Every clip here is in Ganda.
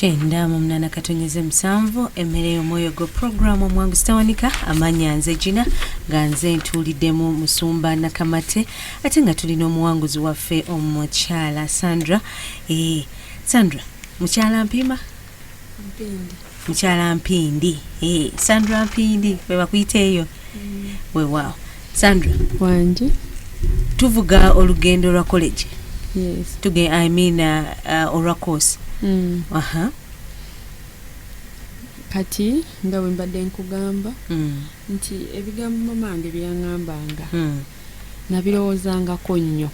Chenda mu munana katonyeze musanvu emmere y'omwoyo go program omwangu sitawanika amanya nze gina nga nze ntuuliddemu Musumba Nakamate ate nga tulina omuwanguzi waffe omukyala Sandra. Sandra, mukyala Mpima? Mpindi. Mukyala Mpindi. Sandra Mpindi, we bakuyiteeyo? Weewaawo. Sandra. Wangi. Tuvuga olugendo lwa college? Yes. Olwa course? Aha. Kati nga bwe mbadde nkugamba nti ebigambo mamange byaŋŋambanga nabirowoozangako nnyo.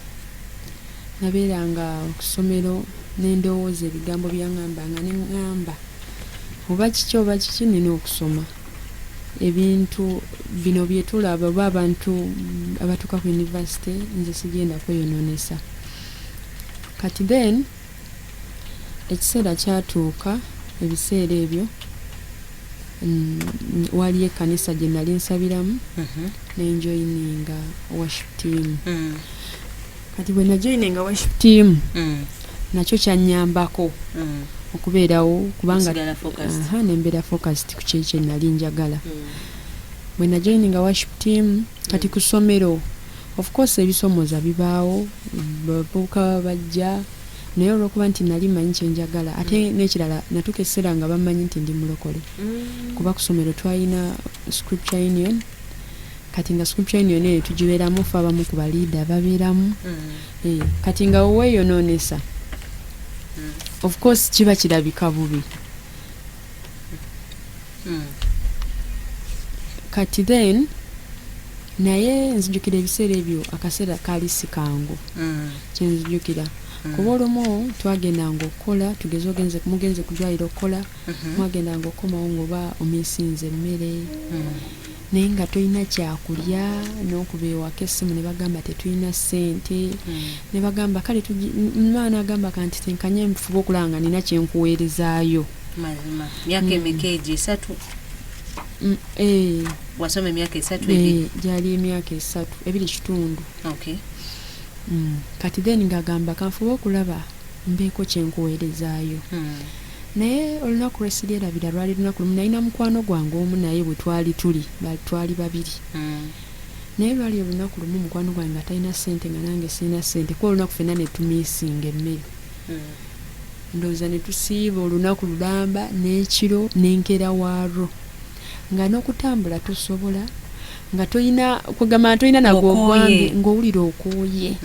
Nabeeranga okusomero n'endowooza ebigambo byaŋŋambanga ne ŋŋamba oba kiki oba kiki nina okusoma ebintu bino bye tulaba oba abantu abatuuka ku university nze sigenda kweyonoonesa. Kati then ekiseera kyatuuka ebiseera ebyo waliyo ekkanisa gye nali nsabiramu nenjoyininga worship team. Kati bwe najoyininga worship team nakyo kyannyambako okubeerawo kubanga nembeera focused ku kye kye nali njagala. Bwe najoyininga worship team kati ku ssomero of course ebisomooza bibaawo babuuka bajja naye olw'okuba nti nali manyi kyenjagala ate n'ekirala natuuka ekiseera nga bamanyi nti ndi mulokole kuba ku ssomero twalina scripture union. Kati nga scripture union eyo tugibeeramu fe abamu ku baliida babeeramu. Kati nga weeyonoonesa of course kiba kirabika bubi. Kati then naye nzijukira ebiseera ebyo akaseera kaali si kangu kyenzijukira kuba olumu twagendanga okukola mugenze kudwaliro okukola mwagendanga okukomawo ng'oba omisinze emmere naye nga tolina kyakulya n'okuba ewaka essimu ne bagamba tetulina ssente ne bagamba kale mwana agamba kanti tenkanye nfuba okulaba nga nina kyenkuweerezaayo. Myaka emeka egyo 3? Wasoma emyaka 3? Gyali emyaka 3 2.5. Okay. Kati then ngagamba kanfuba okulaba mbeeko kyenkuweerezaayo. Naye olunaku lwesiryerabira lwali lunaku lumu nalina mukwano gwange omu naye bwe twali babiri. Naye lwali olunaku lumu mukwano gwange nga talina ssente nga nange sirina ssente kuba olunaku ffenna ne tumiisinga emmere. Ndowooza ne tusiiba olunaku lulamba n'ekiro n'enkera waalwo nga n'okutambula tosobola nga toyina kugamba toyina nagwo ogwange ng'owulira okooye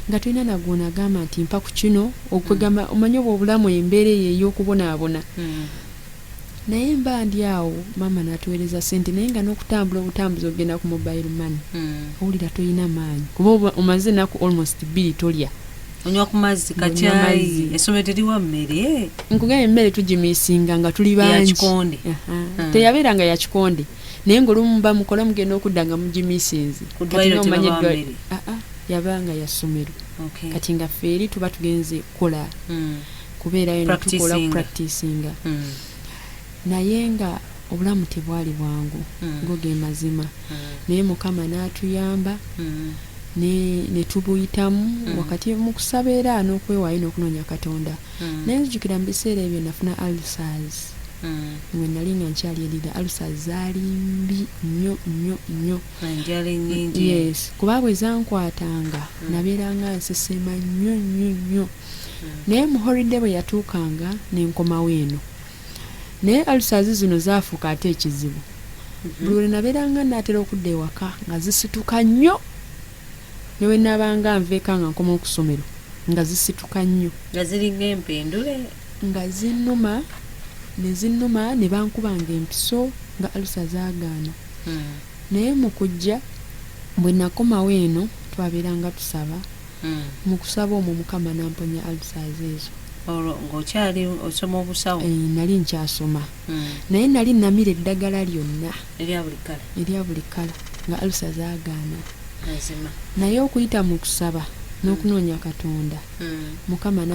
nga toyina nagwo nagamba nti mpa ku kino okugamba omanyi oba obulamu embeera eyo ey'okubonaabona. Naye mba ndi awo maama n'atuweereza ssente naye nga n'okutambula obutambuzi ogenda ku mobile money owulira toyina maanyi kuba omaze ennaku almost 2 tolya. Onywa ku mazzi kacaayi essomero teriwa mmere? Nkugamba emmere tugimiisinga nga tuli bangi. Teyabeeranga ya kikonde naye ng'olumu mba mukola mugenda okudda nga mugimiisinze. Yabanga ya ssomero. Kati nga ffe eri tuba tugenze kukola kubeerayo ne tukola practicinga. Naye nga obulamu tebwali bwangu ngoge mazima naye Mukama n'atuyamba ne tubuyitamu wakati mu kusaba era n'okwewaayo n'okunoonya Katonda. Naye nzijukira mu biseera ebyo nafuna ulcers. Mwe nali nga nkyali erira ulcers zaali mbi nnyo. Yes, kuba bwe zankwatanga nabeeranga nsesema nnyo. Naye mu holiday bwe yatuukanga nenkomawo eno. Naye ulcers zino zaafuuka ate ekizibu. Buli lwe nabeeranga naatera okudda ewaka nga zisituka nnyo. Newe nabanga nveeka nga nkoma okusomero nga zisituka nnyo. Nga ziringa empendule? Nga zinnuma ne bankubanga empiso nga ulcer zaagaana. Naye mu kujja bwe nakomawo eno twabeeranga tusaba. Mu kusaba omwo Mukama n'amponya ulcers ezo. Ng'okyali osoma obusawo? Nali nkyasoma. Naye nali namira eddagala lyonna erya buli kala nga ulcer zaagaana. Naye okuyita mu kusaba n'okunoonya Katonda Mukama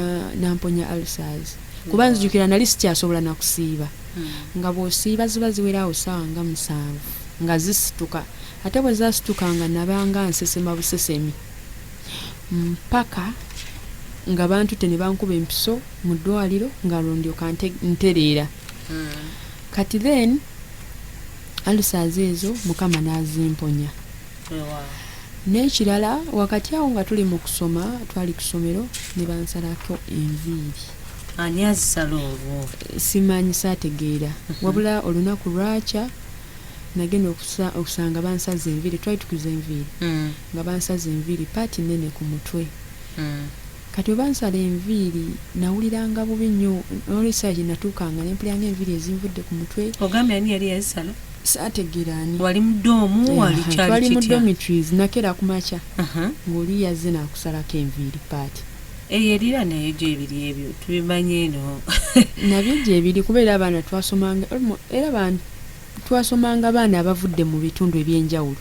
n'amponya ulcers. Kuba nzijukira nali sikyasobola na kusiiba nga bw'osiiba ziba ziweraawo ssaawa nga 7 nga zisituka ate bwe zaasitukanga nabanga nsesema busesemi mpaka nga bantu tene bankuba empiso mu ddwaliro nga ndyoka ntereera. Kati then alusaazi ezo Mukama n'azimponya. N'ekirala wakati awo nga tuli mu kusoma, twali ku ssomero ne bansalako enviiri. Ani azisala olwo? Simanyi, saategeera. Wabula olunaku lwakya nagenda okusanga bansaza enviiri, twali tukuza enviiri nga bansaza enviiri paati nene ku mutwe. Kati bansala enviiri nawuliranga bubi nnyo, olw'essaawa natuukanga ne mpuliranga enviiri ezinvudde ku mutwe. Ogambye ani yali yazisala? Saategeera ani. Wali mu ddoomu wali kyali kitya? Twali mu dormitories, nakera ku makya ng'oli yazze n'akusalako enviiri paati. Eyerira nayo gyebiri ebyo tubimanye eno. Nabyo gyebiri kubeera abaana twasomanga baana abavudde mu bitundu eby'enjawulo.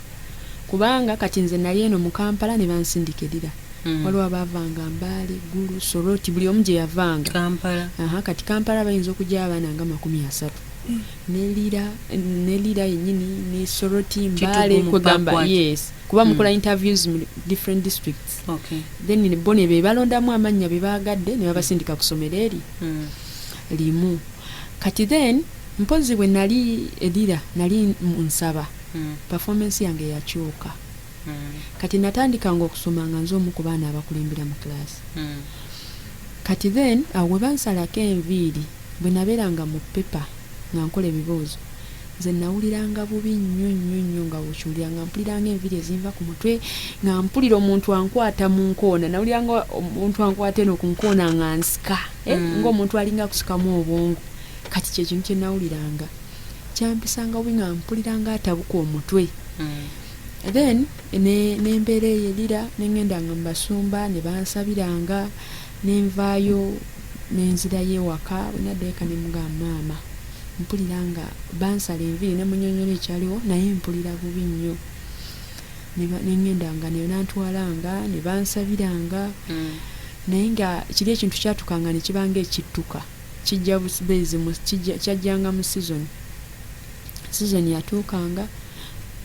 Kubanga kati nze nali eno mu Kampala ne bansindikirira. Waliwo abaavanga Mbale, Gulu, Soroti, buli omu gye yavanga. Kampala. Kati Kampala bayinza okujja abaana nga 30. Nelira yennyini ne Soroti, Mbale, kwegamba yes. Kuba mukola interviews mu different districts. Then bo ne be balondamu amannya be baagadde ne babasindika ku ssomero eri limu. Kati then mpozi bwe nali edira nali nsaba performance yange yakyuka. Kati natandikanga okusoma nga nze omu ku baana abakulembera mu class. Kati then awo bwe bansalako enviiri bwe nabeeranga mu pepa nga nkola ebibuuzo nze nawuliranga bubi nnyo nga bukyulira nga mpuliranga enviiri ezinva ku mutwe nga mpulira omuntu ankwata mu nkoona, nawuliranga omuntu ankwata eno ku nkoona nga nsika ng'omuntu alinga kusikamu obwongo. Kati kye kintu kye nawuliranga kyampisanga bubi nga mpuliranga atabuka omutwe. Then nembeera eyerira nengendanga mu basumba ne bansabiranga nenvaayo nenzirayo ewaka bwe naddayo ne mugamba maama mpuliranga bansala enviiri ne munyonyola ekyaliwo naye mpulira bubi nnyo. Nengendanga nayo nantwalanga ne bansabiranga naye nga kiri ekintu kyatukanga ne kibanga ekittuka kijja busibezi kyajjanga mu season yatuukanga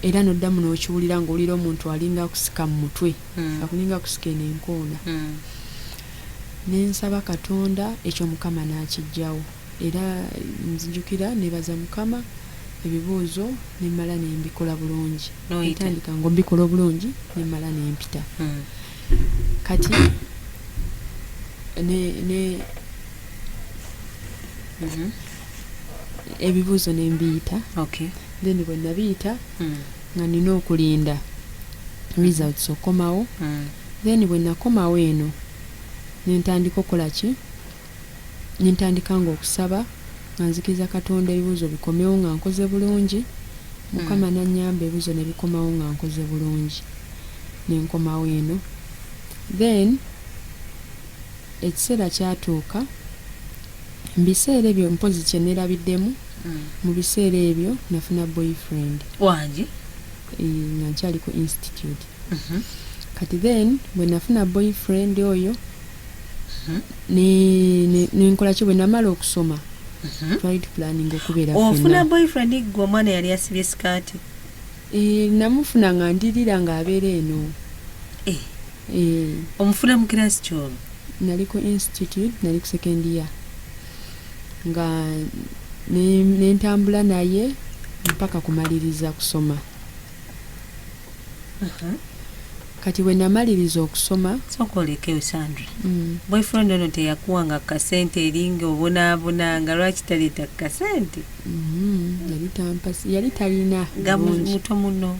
era noddamu n'okiwulira ng'olira omuntu alinga kusika mu mutwe akulinga kusika eno enkoona. Nensaba Katonda ekyo Mukama n'akijjawo era nzijukira nebaza Mukama ebibuuzo nemmala nembikola bulungi. Ntandika ngo mbikola bulungi nemmala nempita. Kati ebibuuzo nembiyita. Then bwe nabiyita nga nina okulinda results okomawo. Then bwe nakomawo eno nentandika okukola ki? Nentandika nga okusaba nga nzikiriza Katonda ebibuuzo bikomewo nga nkoze bulungi. Mukama nannyamba ebibuuzo ne bikomawo nga nkoze bulungi. Nenkomawo eno. Then ekiseera kyatuuka mu biseera ebyo mpozi kye neerabiddemu. Mu biseera ebyo nafuna boyfriend wangi nga nkyali ku institute. Kati then bwe nafuna boyfriend oyo nenkola ki bwe namala okusoma twali tupulaninga okubeera ffenna. Ofuna boyfriend gw'Omwana yali asibye sikaati? Namufuna nga ndirira ng'abeera eno. Omufuna mu kirasi ky'olwo? Nali ku institute, nali ku second year nga nentambula naye mpaka kumaliriza kusoma. Kati bwe namaliriza okusoma sokolekeyo Sandra. Boyfriend ono teyakuwanga kasente eringa obonaabonanga lwaki taleeta kasente? Yali tampasi, yali talina muto muno.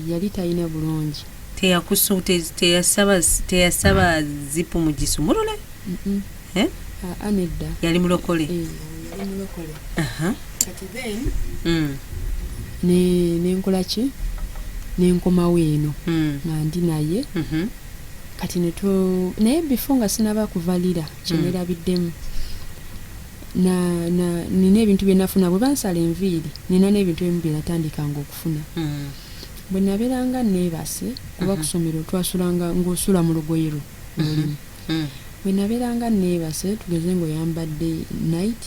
Yali talina bulungi. Teyasaba zipu mu gisumulule? Anedda. Yali mulokole? Yali mulokole. Kati then nenkola ki? Nenkomawo eno nga ndi naye. Kati naye before nga sinaba kuvalira kyeneerabiddemu nina ebintu bye nafuna bwe bansala enviiri nina n'ebintu ebimu bye natandikanga okufuna. Bwe nabeeranga neebase kuba ku ssomero twasulanga ng'osula mu lugoye lwo lulimu. Bwe nabeeranga neebase tugeze ng'oyambadde night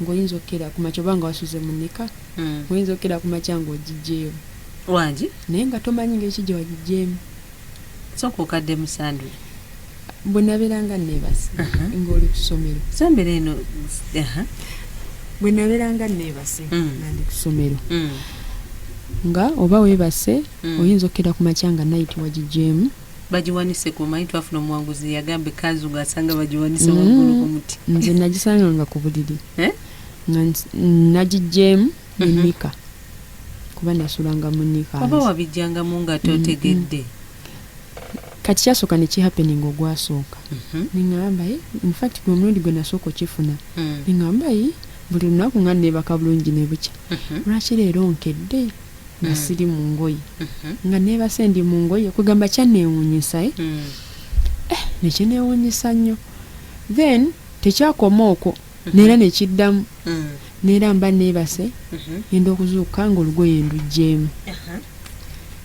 ng'oyinza okukera ku makya oba nga wasuze mu nnika ng'oyinza okukera ku makya ng'ogiggyeyo wangi naye nga tomanyi ng'ekijja wagiggyeemu. Sooka okadde mu Sandra? bwe nabeeranga neebase ng'oli ku ssomero sombere eno bwe nabeeranga neebase nga ndi ku ssomero nga oba weebase oyinza okkira ku makya nga nayiti wagigyemu bagiwanise ku manyi twafuna omuwanguzi yagambe kanzu ng'asanga bagiwanise waggulu ku muti nze nagisanganga ku buliri nga nagigyemu nenika kuba nasulanga mu nika oba wabijjangamu nga totegedde kati kyasooka ne kihappening ogwasooka neŋŋamba infact gwe omulundi gwe nasooka okifuna neŋŋamba buli lunaku nga neebaka bulungi ne bukya lwaki leero nkedde nga siri mu ngoye nga neebase ndi mu ngoye kugamba kyanneewuunyisa nekineewuunyisa nnyo then tekyakoma okwo neera nekiddamu neera mba neebase ngenda okuzuuka ng'olugoye ndugyemu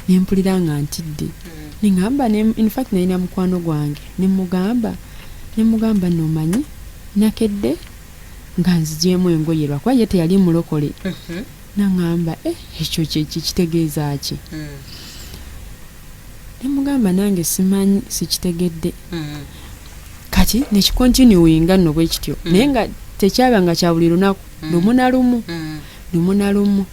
nempulira nga ntidde neŋŋamba infact nalina mukwano gwange nemugamba nomanyi nakedde nga nzigyemu engoye lwakuba ye teyali mulokole naŋŋamba ekyo kitegeeza ki nemugamba nange simanyi sikitegedde kati nekikontinuwinga nno bwe kityo naye nga tekyaba nga kya buli lunaku lumu na lumu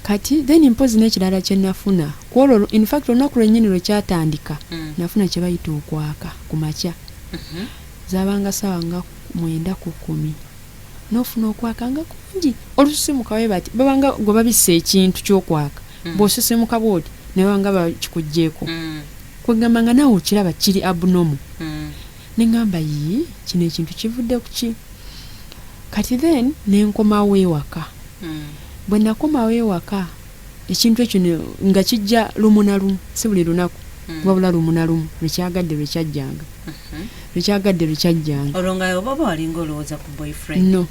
kati then mpozi n'ekirala kye nafuna kwolwo infact olunaku lwennyini lwe kyatandika nafuna kye bayita okwaka ku makya zaabanga ssaawa nga 9:10 n'ofuna okwaka nga kungi olusisimuka we bati babanga gwe babisse ekintu ky'okwaka bw'osisimuka bw'oti ne babanga bakikuggyeeko kwegamba nga naawe okiraba kiri abnormal neŋŋamba kino ekintu kivudde ku ki kati then nenkomawo ewaka bwe nakomawo ewaka ekintu ekyo nga kijja lumu na lumu si buli lunaku wabula lumu na lumu lwekyagadde lwekyajjanga olwo nga oba walinga olowooza ku boyfriend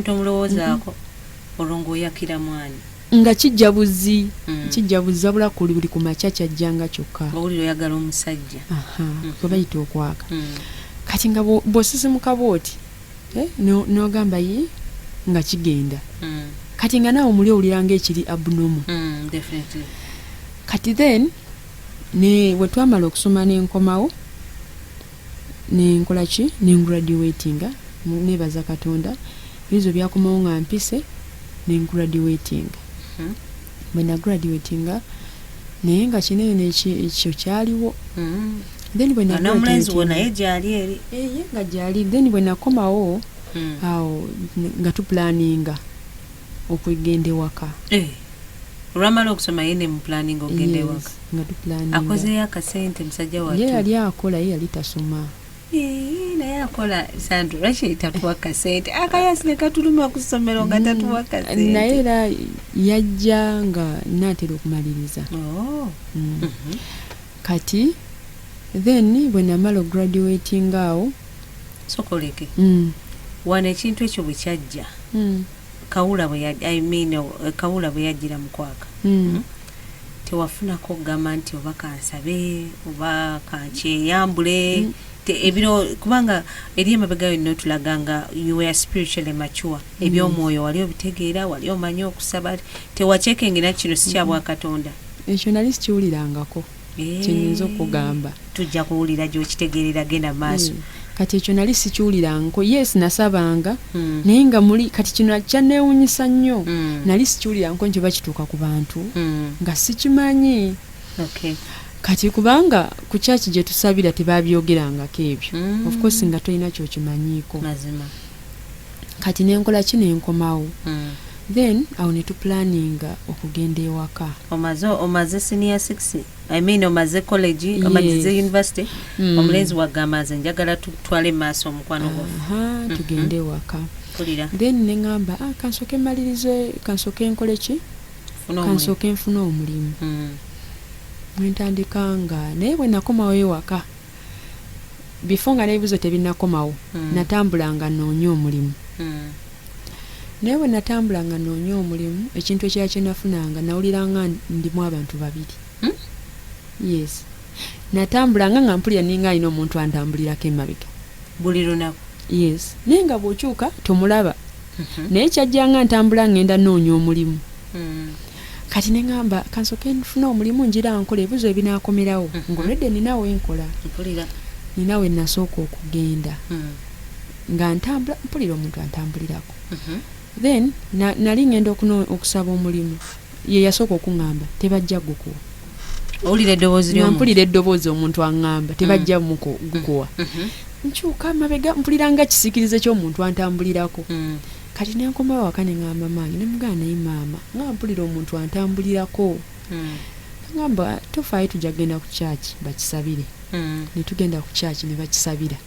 tomulowoozaako olwo ng'oyakira mwani nga kijja buzi wabula buli ku makya kyajjanga kyokka owulira oyagala omusajja kwe bayita okwaka kati nga bw'osisimuka bw'oti n'ogamba nga kigenda kati nga naawe omuli owuliranga ekiri abnormal kati then bwe twamala okusoma nenkomawo nenkola ki nengraduatinga nebaza Katonda ebizo byakomawo nga mpise nengraduatinga bwe nagraduatinga naye nga kinene ekyo kyaliwo then bwe n'omulenzi wo naye gyali eri nga gyali then bwe nakomawo awo nga tuplaninga okugenda ewaka olwamala okusoma ye ne muplaninga okugenda ewaka nga tuplaninga akozeyo akasente musajja wattu ye yali akola ye yali tasoma naye akola Sandra lwaki tatuwa kasente akayasi ne katuluma ku ssomero nga tatuwa kasente naye era yajja nga naatera okumaliriza kati then bwe namala ograduating awo sokoleke wano ekintu ekyo bwe kyajja kawula bwe yajjira mu kwaka tewafunako okugamba nti oba kansabe oba kankyeyambule ebiro kubanga eri emabega yonna otulaga nga you were spiritually mature ebyomwoyo wali obitegeera wali omanyi okusaba tewakyekengera kino si kyabwa Katonda ekyo nali sikiwulirangako kyenyinza okugamba tujja kuwulira gyokitegeerera genda maaso kati ekyo nali sikiwulirangako yes nasabanga naye nga muli kati kino kyanneewuunyisa nnyo nali sikiwulirangako nti bakituuka ku bantu nga sikimanyi kati kubanga ku kyaki gye tusabira tebabyogerangako ebyo of course nga tolina kyokimanyiiko kati nenkola ki nenkomawo then awo ne tuplaninga okugenda ewaka omaze senior 6 I mean omaze college omaze university omulenzi wagamaze njagala tutwale maaso omukwano gwo tugende ewaka then neŋŋamba kansoke malirize kansoke nkole ki kansoke nfune omulimu ntandikanga naye bwe nakomawo ewaka before nga n'ebibuzo tebinakomawo natambulanga noonya omulimu naye bwe natambulanga noonya omulimu ekintu ekira kye nafunanga nawuliranga ndimu abantu babiri yes natambulanga nga mpulira ninga alina omuntu antambulirako emabega buli lunaku yes naye nga bw'okyuka tomulaba naye kyajjanga ntambula ngenda noonya omulimu kati ne ngamba kansoke nfuna omulimu njira nkola ebibuzo ebinaakomerawo ng'olwedde ninawe nkola ninawe nasooka okugenda nga ntambula mpulira omuntu antambulirako then nali ngenda okusaba omulimu ye yasooka okuŋŋamba tebajja gukuwa mpulira eddoboozi omuntu aŋŋamba tebajja gukuwa nkyuka mabega mpulira nga kisikirize ky'omuntu antambulirako kati nenkomawo waka ne ŋŋamba maanyi ne mugamba naye maama nga mpulira omuntu antambulirako ngamba tofaayo tujja kugenda ku kyaki bakisabire ne tugenda ku kyaki ne bakisabira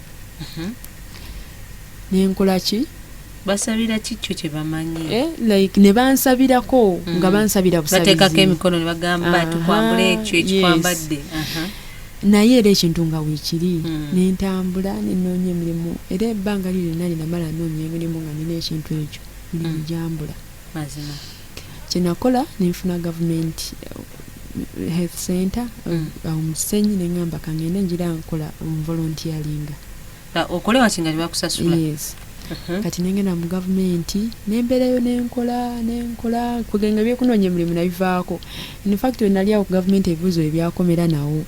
nenkola ki basabira kikyo kye bamanyi like ne bansabirako nga bansabira busabizi bateekako emikono ne bagamba tukwambule ekyo ekikwambadde naye era ekintu nga weekiri nentambula nenoonya emirimu era ebbanga lyo lyonna linamala noonya emirimu nga nina ekintu ekyo mirimu gyambula mazima kyenakola nenfuna gavumenti health center omusenyi neŋŋamba kangende njira nkola volunteeringa okole waki nga tebakusasula yes kati nengenda mu gavumenti nembeerayo nenkola kugenga ebyekunoonya emirimu nabivaako in fact we nali awo ku gavumenti ebibuzo ebyakomera nawo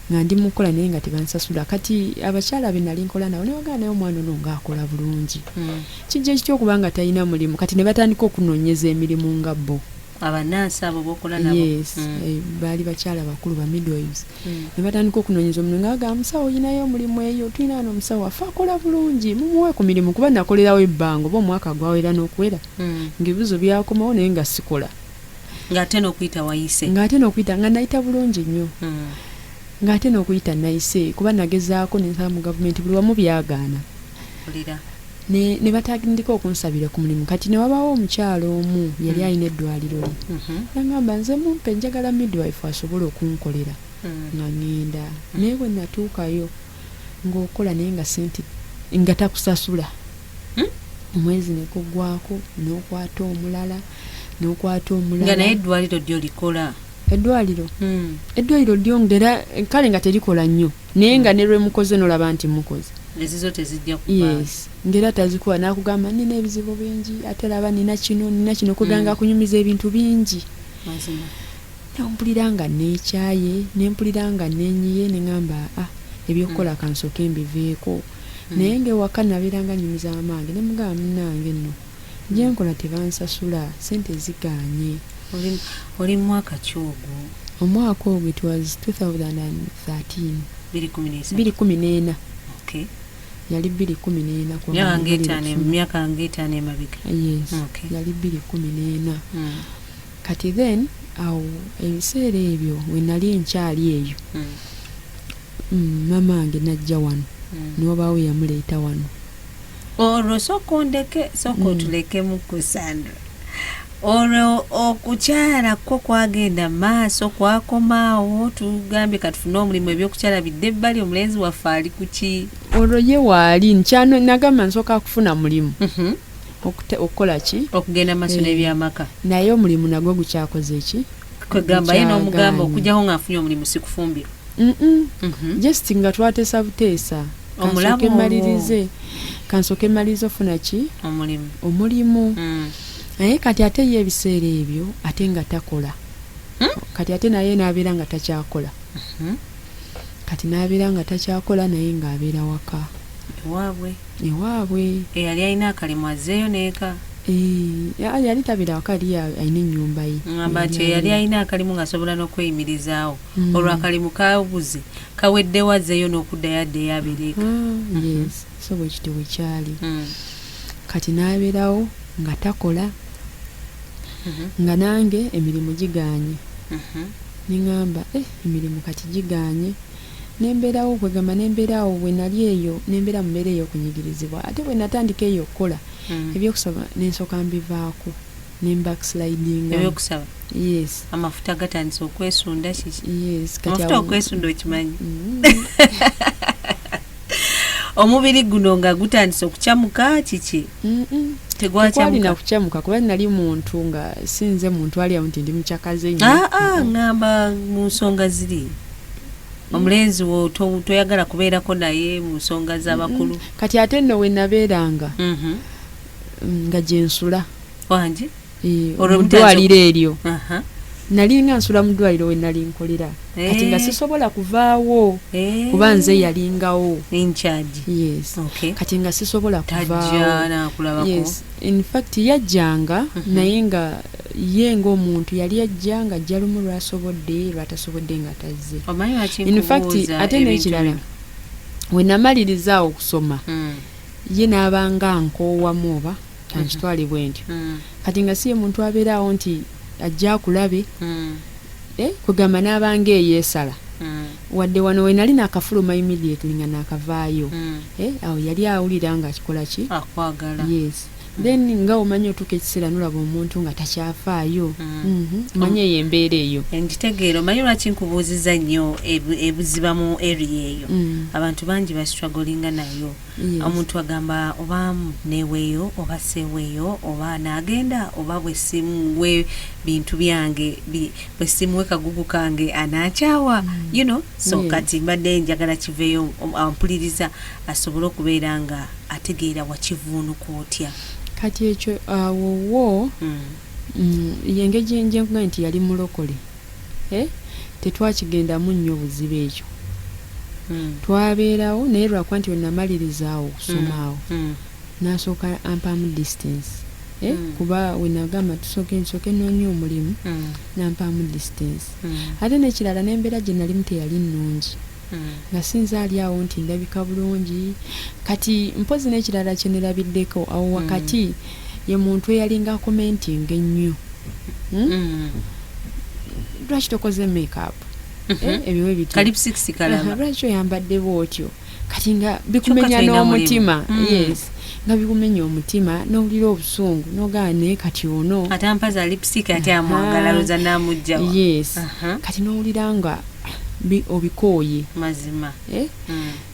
nga ndi mukola naye nga tebansasula kati abakyala be nali nkola nawo newagaa naye omwana ono ngaakola bulungi kijja ekitya okuba nga talina mulimu kati ne batandika okunoonyeza emirimu nga bo abanansi abo bokola nabo yes baali bakyala bakulu ba midwives ne batandika okunoonyeza omulimu nga bagamba musawo oyinayo omulimu eyo tulina ano omusawo afe akola bulungi mumuwe ku mirimu kuba nakolerawo ebbanga oba omwaka gwawera n'okuwera ng'ebibuzo byakomawo naye nga sikola ng'ate n'okuyita nga nayita bulungi nnyo ng'ate n'okuyita nayise kuba nagezaako nensaba mu gavumenti buli wamu byagaana ne batandika okunsabira ku mulimu kati ne wabaawo omukyalo omu yali alina eddwaliro lye nagamba nze mumpe njagala midwife asobole okunkolera nga ngenda naye bwe natuukayo ng'okola naye nga sente nga takusasula omwezi ne kuggwako n'okwata omulala nga naye eddwaliro lyo likola eddwaliro lyongera kale nga terikola nnyo naye nga ne lwemukoze nolaba nti mukoze ezizo tezijja kuba ngera tazikuwa nakugamba nina ebizibu bingi ate laba nina kino kuganga kunyumiza ebintu bingi mazima nampulira nga nekyaye nempulira nga nenyiye neŋŋamba ebyokukola kansoke mbiveeko naye ng'ewaka nabeeranga nyumiza amange ne mugamba munnange nno gye nkola tebansasula sente ziganye oli mwaka ki ogwo omwaka ogwo it was 2013 2014 okay yali 2014 myaka ng'etaano emabega yes yali 2014 kati then awo ebiseera ebyo we nali nkyali eyo mama wange najja wano niwabaawo yamuleeta wano olwo sooka otulekemu ku Sandra olwo okukyala kwo kwagenda maaso kwakomaawo tugambye katufune omulimu ebyokukyala bidde ebbali omulenzi waffe ali kuki olwo ye waali nkyano nagamba nsooka kufuna mulimu okukola ki okugenda maaso n'ebyamaka naye omulimu nagwo gukyakoze ki kwegamba ye n'omugamba okujjaho ng'afunye omulimu sikufumbiro just nga twateesa buteesa kansoke malirize ofuna ki omulimu naye kati ate ye ebiseera ebyo ate nga takola kati ate naye n'abeera nga takyakola kati n'abeera nga takyakola naye ng'abeera waka ewaabwe eyali alina akalimu azzeeyo n'eka yali tabeera waka ali alina ennyumba ye ngamba nti yali alina akalimu ng'asobola n'okweyimirizaawo olwo akalimu kabuze kaweddewo azzeeyo n'okuddayo addeyo abeera eka yes so bwe kityo bwe kyali kati n'abeerawo nga takola nga nange emirimu giganye neŋŋamba emirimu kati giganye nembeerawo kwegamba nembeerawo bwe nali eyo nembeera mu mbeera ey'okunyigirizibwa ate bwe natandika eyo okukola ebyokusaba nensooka mbivaako nembackslidinga ebyokusaba yes amafuta gatandise okwesunda kiki yes amafuta okwesunda okimanyi omubiri guno nga gutandise okukyamuka kiki tegwalina kukyamuka kuba nali muntu nga sinze muntu ali awo nti ndi mukyakaze nnyo ngamba mu nsonga ziri omulenzi wo toyagala kubeerako naye mu nsonga z'abakulu kati ate nno we nabeeranga nga gyensula wangi olw'omudwaliro eryo nali nga nsula mu ddwaliro we nali nkolera kati nga sisobola kuvaawo kuba nze yalingawo in charge. Yes. Okay. Kati nga sisobola kuvaawo. Yes. In fact yajjanga naye nga ye ng'omuntu yali ajjanga ajja lumu lwasobodde lwatasobodde nga tazze. In fact ate n'ekirala we namaliriza okusoma ye n'abanga nkoowamu oba kankitwale bwe ntyo kati nga si ye muntu abeerawo nti ajja akulabe kugamba n'abanga eyeesala wadde wano we nali n'akafuluma immediately nga n'akavaayo awo yali awulira nga akikola ki akwagala. yes. Then nga omanyi otuuka ekiseera nolaba omuntu nga takyafaayo manye eyo embeera eyo nditegeera omanyi lwaki nkubuuziza nnyo ebuziba mu area eyo abantu bangi bastrugglinga nayo. Omuntu agamba oba neweeyo oba seweeyo oba n'agenda oba bwesimuwe bintu byange bwesimuwe kagugu kange anakyawa you know so kati mbadde njagala kiveeyo ampuliriza asobole okubeera nga ategeera wakivuunuka otya. Kati ekyo awowo yengeje njenga nti yali mulokole tetwakigendamu nnyo obuzibu ekyo twabeerawo naye lwakuba nti wenamalirizawo okusomaawo n'asooka ampaamu distance kuba wenagamba tusooke noonye omulimu n'ampaamu distance ate n'ekirala n'embeera gye nalimu teyali nnungi nga sinza ali awo nti ndabika bulungi kati mpozi n'ekirala kye nerabiddeko awo wakati ye muntu eyalinga commenting ennyo lwaki tokoze make-up ebiwe bityo lwaki oyambadde bwotyo kati nga bikumenya n'omutima yes nga bikumenya omutima n'owulira obusungu n'ogaane kati ono ate mpaza lipstick ate amwagala loza n'amugjawa yes kati n'owulira nga obikooye mazima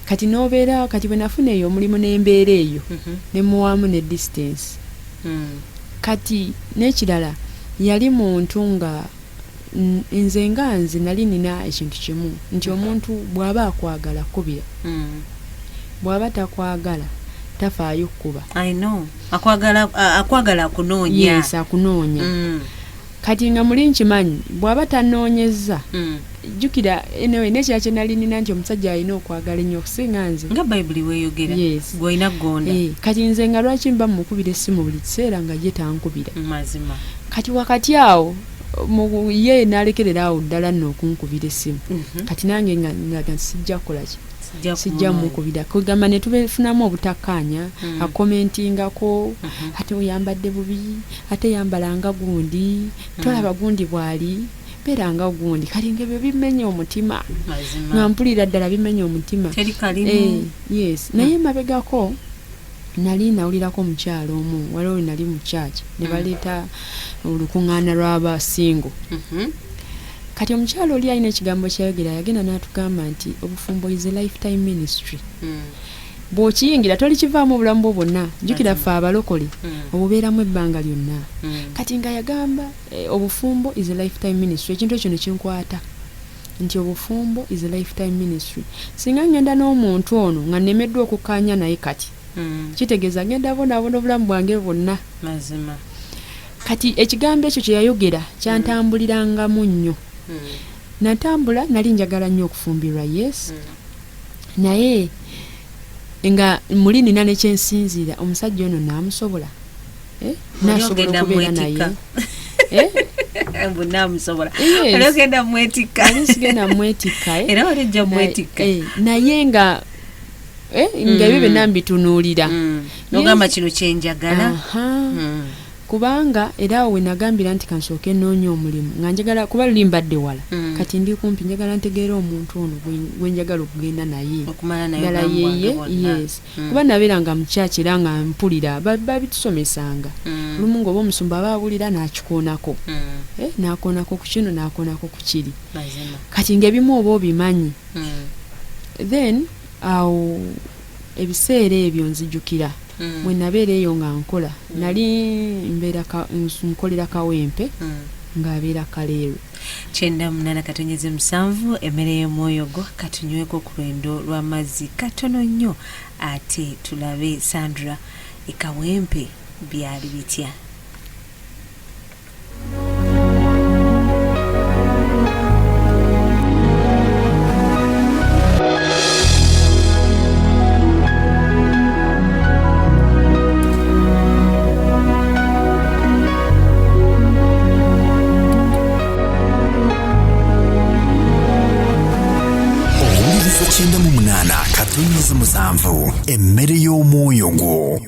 kati n'obeera kati bwe nafuna eyo omulimu n'embeera eyo ne muwamu ne distance kati n'ekirala yali muntu nga nze nga nze nali nina ekintu kimu nti omuntu bw'aba akwagala kubira bw'aba takwagala tafaayo kuba I know akwagala akunoonya yes akunoonya kati nga muli nkimanyi bw'aba tanoonyeza jjukira enewe nekira kye nali nina nti omusajja alina okwagala ennyo okusinga nze nga bayibuli weeyogera gw'olina gonda kati nze nga lwaki mba mukubira essimu buli kiseera nga ye tankubira mazima kati wakati awo ye n'alekerera awo ddala nno okunkubira essimu kati nange nga sijja kukola ki sijja mukubira kugamba ne tubefunamu obutakkaanya akomentingako ate oyambadde bubi ate yambalanga gundi tolaba gundi bwali beeranga gundi kali ngebyo bimenya omutima nga mpulira ddala bimenya omutima yes naye mabegako nali nawulirako omukyalo omu waliwo nali mu church ne baleeta olukuŋŋaana lw'abasingo kati omukyalo oli alina ekigambo kyayogera yagenda n'atugamba nti obufumbo is a lifetime ministry bw'okiyingira tolikivaamu obulamu bwo bwonna jjukira ffe abalokole obubeeramu ebbanga lyonna kati nga yagamba obufumbo is a lifetime ministry ekintu ekyo ne kinkwata nti obufumbo is a lifetime ministry singa ngenda n'omuntu ono nga nnemeddwa okukkaanya naye kati kitegeeza ngenda bonaabona obulamu bwange bwonna mazima kati ekigambo ekyo kye yayogera kyantambulirangamu nnyo natambula nali njagala nnyo okufumbirwa yes naye nga muli nina nekyensinziira omusajja ono naamusobola nasobola okubeera naye namusobola ogenda mwetikka sigenda mwetikka era olijja mwetikka naye nga ebyo byonna mbitunuulira nogamba kino kyenjagala kubanga era awo wenagambira nti kansooke nnoonya omulimu nga njagala kuba luli mbadde wala kati ndi kumpi njagala ntegeera omuntu ono gwenjagala okugenda naye ddala yeye yes kuba nabeera nga mukyaki era nga mpulira babitusomesanga lumu ng'oba omusumba aba awulira n'akikoonako n'akoonako ku kino n'akoonako ku kiri kati ng'ebimu oba obimanyi then awo ebiseera ebyo nzijukira mwe nabeera eyo nga nkola nali mbeera nkolera kawempe ng'abeera kaleero 98.7 emmere y'omwoyo gwo katunyweko ku lwendo lw'amazzi katono nnyo ate tulabe Sandra byali bitya +98 7 emmere y'omwoyo gwo.